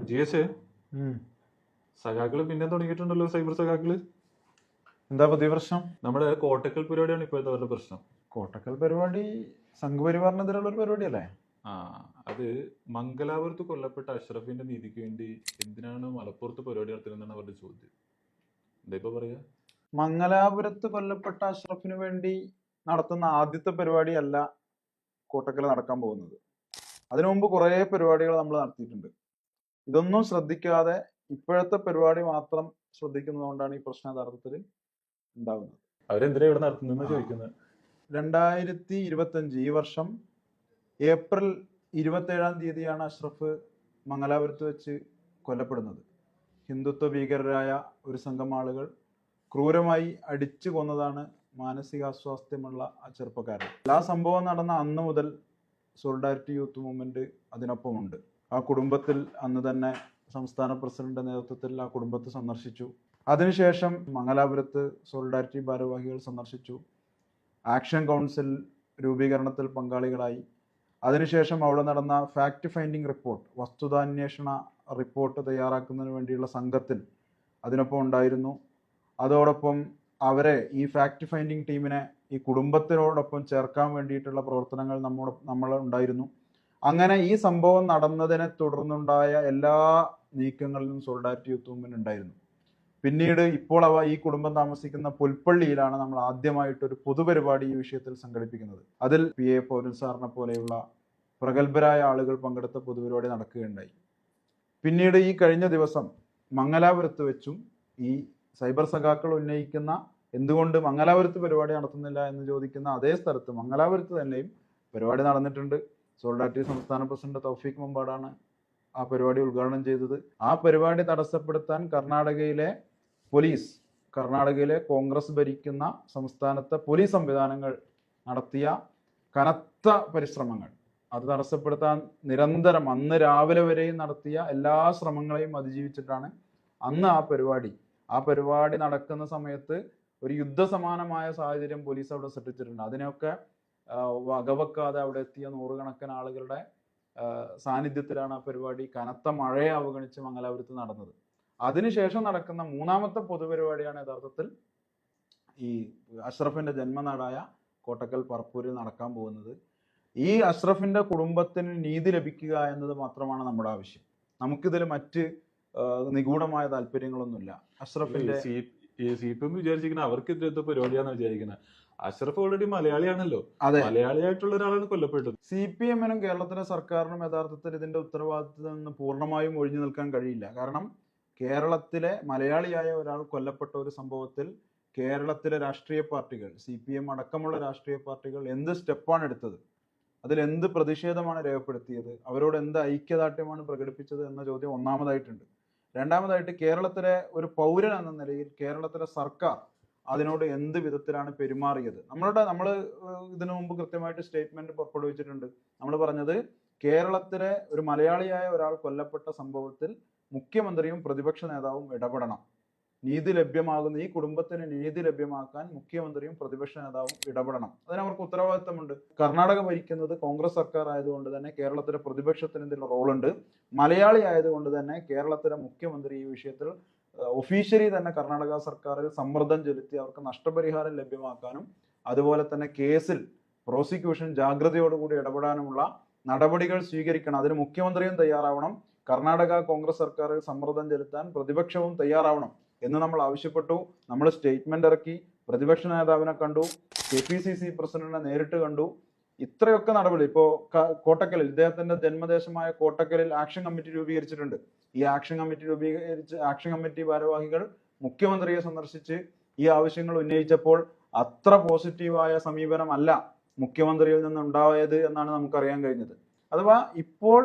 GS സഖാക്കള് പിന്നെ തുടങ്ങിയിട്ടുണ്ടല്ലോ, cyber സഖാക്കള്. എന്താ പുതിയ പ്രശ്നം? നമ്മുടെ കോട്ടക്കൽ പരിപാടിയാണ് ഇപ്പോഴത്തെ അവരുടെ പ്രശ്നം. കോട്ടക്കൽ പരിപാടി സംഘപരിവാറിനെതിരെയുള്ള ഒരു പരിപാടിയല്ലേ? ആ, അത് മംഗലാപുരത്ത് കൊല്ലപ്പെട്ട അഷ്റഫിന്റെ നീതിക്ക് വേണ്ടി എന്തിനാണ് മലപ്പുറത്ത് പരിപാടി നടത്തുന്നതെന്നാണ് അവരുടെ ചോദ്യം. എന്താ ഇപ്പൊ പറയാ? മംഗലാപുരത്ത് കൊല്ലപ്പെട്ട അഷ്റഫിന് വേണ്ടി നടത്തുന്ന ആദ്യത്തെ പരിപാടിയല്ല കോട്ടക്കൽ നടക്കാൻ പോകുന്നത്. അതിനു മുമ്പ് കുറേ പരിപാടികൾ നമ്മൾ നടത്തിയിട്ടുണ്ട്. ഇതൊന്നും ശ്രദ്ധിക്കാതെ ഇപ്പോഴത്തെ പരിപാടി മാത്രം ശ്രദ്ധിക്കുന്നതുകൊണ്ടാണ് ഈ പ്രശ്നം യഥാർത്ഥത്തിൽ ഉണ്ടാകുന്നത്. അവരെന്തിനാ ഇവിടെ നടത്തുന്നതെന്ന് ചോദിക്കുന്നത്. 2025 ഈ വർഷം ഏപ്രിൽ 27-ാം തീയതിയാണ് അഷ്റഫ് മംഗലാപുരത്ത് വെച്ച് കൊല്ലപ്പെടുന്നത്. ഹിന്ദുത്വ ഭീകരരായ ഒരു സംഘം ആളുകൾ ക്രൂരമായി അടിച്ചു കൊന്നതാണ് മാനസികാസ്വാസ്ഥ്യമുള്ള ആ ചെറുപ്പക്കാരൻ. ആ സംഭവം നടന്ന അന്ന് മുതൽ സോളിഡാരിറ്റി യൂത്ത് മൂവ്മെന്റ് അതിനൊപ്പമുണ്ട്. ആ കുടുംബത്തിൽ അന്ന് തന്നെ സംസ്ഥാന പ്രസിഡന്റ് നേതൃത്വത്തിൽ ആ കുടുംബത്തെ സന്ദർശിച്ചു. അതിനുശേഷം മംഗലാപുരത്ത് സോളിഡാരിറ്റി ഭാരവാഹികൾ സന്ദർശിച്ചു. ആക്ഷൻ കൗൺസിൽ രൂപീകരണത്തിൽ പങ്കാളികളായി. അതിനുശേഷം അവിടെ നടന്ന ഫാക്ട് ഫൈൻഡിങ് റിപ്പോർട്ട്, വസ്തുതാന്വേഷണ റിപ്പോർട്ട് തയ്യാറാക്കുന്നതിന് വേണ്ടിയുള്ള സംഘത്തിൽ അതിനൊപ്പം ഉണ്ടായിരുന്നു. അതോടൊപ്പം അവരെ ഈ ഫാക്ട് ഫൈൻഡിങ് ടീമിനെ ഈ കുടുംബത്തിനോടൊപ്പം ചേർക്കാൻ വേണ്ടിയിട്ടുള്ള പ്രവർത്തനങ്ങൾ നമ്മൾ ഉണ്ടായിരുന്നു. അങ്ങനെ ഈ സംഭവം നടന്നതിനെ തുടർന്നുണ്ടായ എല്ലാ നീക്കങ്ങളിലും സോളിഡാരിറ്റി യൂത്ത് മൂവ്മെന്റ് ഉണ്ടായിരുന്നു. പിന്നീട് ഇപ്പോൾ ഈ കുടുംബം താമസിക്കുന്ന പുൽപ്പള്ളിയിലാണ് നമ്മൾ ആദ്യമായിട്ടൊരു പൊതുപരിപാടി ഈ വിഷയത്തിൽ സംഘടിപ്പിക്കുന്നത്. അതിൽ PA പൗരൻ സാറിനെ പോലെയുള്ള പ്രഗത്ഭരായ ആളുകൾ പങ്കെടുത്ത പൊതുപരിപാടി നടക്കുകയുണ്ടായി. പിന്നീട് ഈ കഴിഞ്ഞ ദിവസം മംഗലാപുരത്ത് വെച്ചും ഈ സൈബർ സഖാക്കൾ ഉന്നയിക്കുന്ന എന്തുകൊണ്ട് മംഗലാപുരത്ത് പരിപാടി നടത്തുന്നില്ല എന്ന് ചോദിക്കുന്ന അതേ സ്ഥലത്ത് മംഗലാപുരത്ത് തന്നെയും പരിപാടി നടന്നിട്ടുണ്ട്. സോളിഡാരിറ്റി സംസ്ഥാന പ്രസിഡന്റ് തൗഫീഖ് മുമ്പാടാണ് ആ പരിപാടി ഉദ്ഘാടനം ചെയ്തത്. ആ പരിപാടി തടസ്സപ്പെടുത്താൻ കർണാടകയിലെ കോൺഗ്രസ് ഭരിക്കുന്ന സംസ്ഥാനത്തെ പോലീസ് സംവിധാനങ്ങൾ നടത്തിയ കനത്ത പരിശ്രമങ്ങൾ, അത് തടസ്സപ്പെടുത്താൻ നിരന്തരം അന്ന് രാവിലെ വരെയും നടത്തിയ എല്ലാ ശ്രമങ്ങളെയും അതിജീവിച്ചിട്ടാണ് അന്ന് ആ പരിപാടി നടക്കുന്ന സമയത്ത് ഒരു യുദ്ധസമാനമായ സാഹചര്യം പോലീസ് അവിടെ സൃഷ്ടിച്ചിട്ടുണ്ട്. അതിനെയൊക്കെ വകവെക്കാതെ അവിടെ എത്തിയ നൂറുകണക്കിന് ആളുകളുടെ സാന്നിധ്യത്തിലാണ് ആ പരിപാടി കനത്ത മഴയെ അവഗണിച്ച് മംഗലാപുരത്ത് നടന്നത്. അതിനുശേഷം നടക്കുന്ന മൂന്നാമത്തെ പൊതുപരിപാടിയാണ് യഥാർത്ഥത്തിൽ ഈ അഷ്റഫിന്റെ ജന്മനാടായ കോട്ടക്കൽ പറപ്പൂരിൽ നടക്കാൻ പോകുന്നത്. ഈ അഷ്റഫിന്റെ കുടുംബത്തിന് നീതി ലഭിക്കുക എന്നത് മാത്രമാണ് നമ്മുടെ ആവശ്യം. നമുക്കിതിൽ മറ്റ് നിഗൂഢമായ താല്പര്യങ്ങളൊന്നുമില്ല. അഷ്റഫിന്റെ CPM വിചാരിച്ചിരിക്കുന്ന അവർക്കെതിരെ പരിപാടിയാന്ന് വിചാരിക്കുന്നത്. അഷ്റഫ് ഓൾറെഡി മലയാളിയാണല്ലോ. അതെ, മലയാളിയായിട്ടുള്ള ഒരാളാണ് കൊല്ലപ്പെട്ടത്. CPM-നും കേരളത്തിലെ സർക്കാരിനും യഥാർത്ഥത്തിൽ ഇതിന്റെ ഉത്തരവാദിത്തത്തിൽ നിന്ന് പൂർണ്ണമായും ഒഴിഞ്ഞു നിൽക്കാൻ കഴിയില്ല. കാരണം കേരളത്തിലെ മലയാളിയായ ഒരാൾ കൊല്ലപ്പെട്ട ഒരു സംഭവത്തിൽ കേരളത്തിലെ രാഷ്ട്രീയ പാർട്ടികൾ, CPM അടക്കമുള്ള രാഷ്ട്രീയ പാർട്ടികൾ എന്ത് സ്റ്റെപ്പാണ് എടുത്തത്, അതിൽ എന്ത് പ്രതിഷേധമാണ് രേഖപ്പെടുത്തിയത്, അവരോട് എന്ത് ഐക്യദാർഢ്യമാണ് പ്രകടിപ്പിച്ചത് എന്ന ചോദ്യം ഒന്നാമതായിട്ടുണ്ട്. രണ്ടാമതായിട്ട് കേരളത്തിലെ ഒരു പൗരൻ എന്ന നിലയിൽ കേരളത്തിലെ സർക്കാർ അതിനോട് എന്ത് വിധത്തിലാണ് പെരുമാറിയത്. നമ്മൾ ഇതിനു മുമ്പ് കൃത്യമായിട്ട് സ്റ്റേറ്റ്മെന്റ് പുറപ്പെടുവിച്ചിട്ടുണ്ട്. നമ്മൾ പറഞ്ഞത് കേരളത്തിലെ ഒരു മലയാളിയായ ഒരാൾ കൊല്ലപ്പെട്ട സംഭവത്തിൽ മുഖ്യമന്ത്രിയും പ്രതിപക്ഷ നേതാവും ഇടപെടണം. നീതി ലഭ്യമാകുന്ന ഈ കുടുംബത്തിന് നീതി ലഭ്യമാക്കാൻ മുഖ്യമന്ത്രിയും പ്രതിപക്ഷ നേതാവും ഇടപെടണം. അതിന് അവർക്ക് ഉത്തരവാദിത്തമുണ്ട്. കർണാടക ഭരിക്കുന്നത് കോൺഗ്രസ് സർക്കാർ ആയതുകൊണ്ട് തന്നെ കേരളത്തിലെ പ്രതിപക്ഷത്തിന് ഇതിൽ റോളുണ്ട്. മലയാളി ആയതുകൊണ്ട് തന്നെ കേരളത്തിലെ മുഖ്യമന്ത്രി ഈ വിഷയത്തിൽ ഒഫീഷ്യലി തന്നെ കർണാടക സർക്കാരിൽ സമ്മർദ്ദം ചെലുത്തി അവർക്ക് നഷ്ടപരിഹാരം ലഭ്യമാക്കാനും അതുപോലെ തന്നെ കേസിൽ പ്രോസിക്യൂഷൻ ജാഗ്രതയോടുകൂടി ഇടപെടാനുമുള്ള നടപടികൾ സ്വീകരിക്കണം. അതിന് മുഖ്യമന്ത്രിയും തയ്യാറാവണം. കർണാടക കോൺഗ്രസ് സർക്കാരിൽ സമ്മർദ്ദം ചെലുത്താൻ പ്രതിപക്ഷവും തയ്യാറാവണം എന്ന് നമ്മൾ ആവശ്യപ്പെട്ടു. നമ്മൾ സ്റ്റേറ്റ്മെന്റ് ഇറക്കി, പ്രതിപക്ഷ നേതാവിനെ കണ്ടു, KPCC പ്രസിഡന്റിനെ നേരിട്ട് കണ്ടു. ഇത്രയൊക്കെ നടപടി ഇപ്പോൾ കോട്ടക്കലിൽ, ഇദ്ദേഹത്തിന്റെ ജന്മദേശമായ കോട്ടക്കലിൽ ആക്ഷൻ കമ്മിറ്റി രൂപീകരിച്ചിട്ടുണ്ട്. ഈ ആക്ഷൻ കമ്മിറ്റി ഭാരവാഹികൾ മുഖ്യമന്ത്രിയെ സന്ദർശിച്ച് ഈ ആവശ്യങ്ങൾ ഉന്നയിച്ചപ്പോൾ അത്ര പോസിറ്റീവായ സമീപനമല്ല മുഖ്യമന്ത്രിയിൽ നിന്നുണ്ടായത് എന്നാണ് നമുക്കറിയാൻ കഴിഞ്ഞത്. അഥവാ ഇപ്പോൾ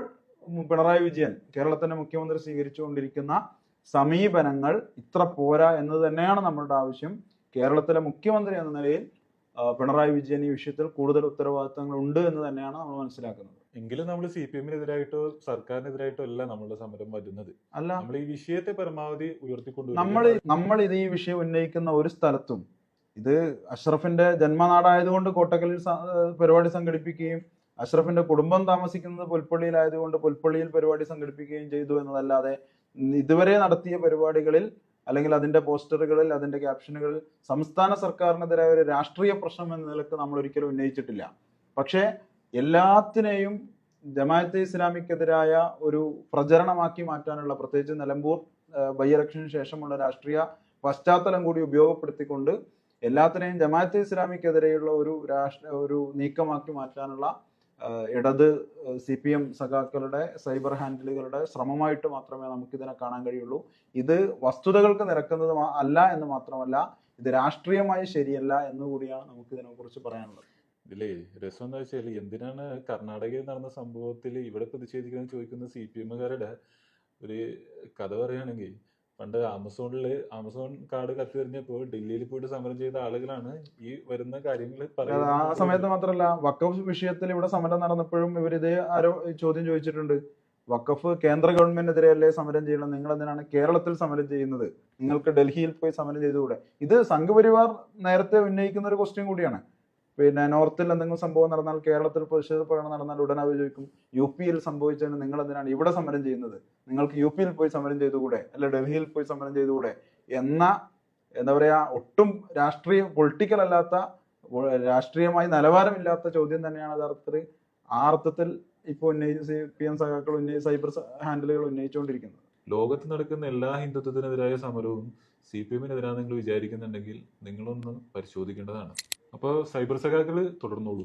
പിണറായി വിജയൻ കേരളത്തിന്റെ മുഖ്യമന്ത്രി സ്വീകരിച്ചുകൊണ്ടിരിക്കുന്ന സമീപനങ്ങൾ ഇത്ര പോരാ എന്ന് തന്നെയാണ് നമ്മളുടെ ആവശ്യം. കേരളത്തിലെ മുഖ്യമന്ത്രി എന്ന നിലയിൽ പിണറായി വിജയൻ ഈ വിഷയത്തിൽ കൂടുതൽ ഉത്തരവാദിത്തങ്ങൾ ഉണ്ട് എന്ന് തന്നെയാണ് നമ്മൾ മനസ്സിലാക്കുന്നത്. എങ്കിലും നമ്മൾ CPM-നെതിരായിട്ടോ സർക്കാരിനെതിരായിട്ടോ അല്ല നമ്മളുടെ സമരം വരുന്നത്. അല്ല, നമ്മൾ ഈ വിഷയത്തെ പരമാവധി ഉയർത്തിക്കൊണ്ടു നമ്മൾ ഇത് ഈ വിഷയം ഉന്നയിക്കുന്ന ഒരു സ്ഥലത്തും ഇത് അഷ്റഫിന്റെ ജന്മനാടായതുകൊണ്ട് കോട്ടക്കലിൽ പരിപാടി സംഘടിപ്പിക്കുകയും അഷ്റഫിന്റെ കുടുംബം താമസിക്കുന്നത് പുൽപ്പള്ളിയിലായതുകൊണ്ട് പുൽപ്പള്ളിയിൽ പരിപാടി സംഘടിപ്പിക്കുകയും ചെയ്തു എന്നതല്ലാതെ ഇതുവരെ നടത്തിയ പരിപാടികളിൽ അല്ലെങ്കിൽ അതിന്റെ പോസ്റ്ററുകളിൽ അതിന്റെ ക്യാപ്ഷനുകളിൽ സംസ്ഥാന സർക്കാരിനെതിരായ ഒരു രാഷ്ട്രീയ പ്രശ്നം എന്ന നിലക്ക് നമ്മൾ ഒരിക്കലും ഉന്നയിച്ചിട്ടില്ല. പക്ഷേ എല്ലാത്തിനെയും ജമാഅത്തെ ഇസ്ലാമിക്കെതിരായ ഒരു പ്രചരണമാക്കി മാറ്റാനുള്ള, പ്രത്യേകിച്ച് നിലമ്പൂർ ബൈ ഇലക്ഷന് ശേഷമുള്ള രാഷ്ട്രീയ പശ്ചാത്തലം കൂടി ഉപയോഗപ്പെടുത്തിക്കൊണ്ട് എല്ലാത്തിനെയും ജമാഅത്തെ ഇസ്ലാമിക്കെതിരെയുള്ള ഒരു നീക്കമാക്കി മാറ്റാനുള്ള ഇടത് CPM സഖാക്കളുടെ സൈബർ ഹാൻഡിലുകളുടെ ശ്രമമായിട്ട് മാത്രമേ നമുക്കിതിനെ കാണാൻ കഴിയുള്ളൂ. ഇത് വസ്തുതകൾക്ക് നിരക്കുന്നത് അല്ല എന്ന് മാത്രമല്ല, ഇത് രാഷ്ട്രീയമായി ശരിയല്ല എന്നുകൂടിയാണ് നമുക്ക് ഇതിനെ കുറിച്ച് പറയാനുള്ളത്. ഇതിലേ രസം എന്താ വെച്ചാൽ, എന്തിനാണ് കർണാടകയിൽ നടന്ന സംഭവത്തിൽ ഇവിടെ പ്രതിഷേധിക്കുന്നത് ചോദിക്കുന്ന CPM-കാരുടെ ഒരു കഥ പറയുകയാണെങ്കിൽ, പണ്ട് ആമസോൺ കാർഡ് കത്തിയെറിഞ്ഞപ്പോൾ ഡൽഹിയിൽ പോയിട്ട് സമരം ചെയ്ത ആളുകളാണ് ഈ വരുന്ന കാര്യങ്ങൾ ആ സമയത്ത് മാത്രമല്ല, വഖഫ് വിഷയത്തിൽ ഇവിടെ സമരം നടന്നപ്പോഴും ഇവരിതേ ചോദ്യം ചോദിച്ചിട്ടുണ്ട്. വഖഫ് കേന്ദ്ര ഗവൺമെന്റിനെതിരെയല്ലേ സമരം ചെയ്യണം, നിങ്ങൾ എന്തിനാണ് കേരളത്തിൽ സമരം ചെയ്യുന്നത്, നിങ്ങൾക്ക് ഡൽഹിയിൽ പോയി സമരം ചെയ്തുകൂടെ? ഇത് സംഘപരിവാർ നേരത്തെ ഉന്നയിക്കുന്ന ഒരു ക്വസ്റ്റ്യൻ കൂടിയാണ്. പിന്നെ നോർത്തിൽ എന്തെങ്കിലും സംഭവം നടന്നാൽ, കേരളത്തിൽ പ്രതിഷേധ പ്രകടനം നടന്നാൽ ഉടനെ അവർ ചോദിക്കും, UP സംഭവിച്ചതിന് നിങ്ങൾ എന്തിനാണ് ഇവിടെ സമരം ചെയ്യുന്നത്, നിങ്ങൾക്ക് UP പോയി സമരം ചെയ്തുകൂടെ, അല്ല ഡൽഹിയിൽ പോയി സമരം ചെയ്തുകൂടെ എന്താ പറയാ, ഒട്ടും പൊളിറ്റിക്കൽ അല്ലാത്ത, രാഷ്ട്രീയമായി നിലവാരമില്ലാത്ത ചോദ്യം തന്നെയാണ് ആ അർത്ഥത്തിൽ ഇപ്പോൾ CPM സഖാക്കൾ സൈബർ ഹാൻഡിലുകൾ ഉന്നയിച്ചുകൊണ്ടിരിക്കുന്നത്. ലോകത്ത് നടക്കുന്ന എല്ലാ ഹിന്ദുത്വത്തിനെതിരായ സമരവും CPM-നെതിരാണെന്ന് നിങ്ങൾ വിചാരിക്കുന്നുണ്ടെങ്കിൽ നിങ്ങളൊന്ന് പരിശോധിക്കേണ്ടതാണ്. അപ്പോൾ സൈബർ സഖാക്കൾ തുടർന്നോളൂ.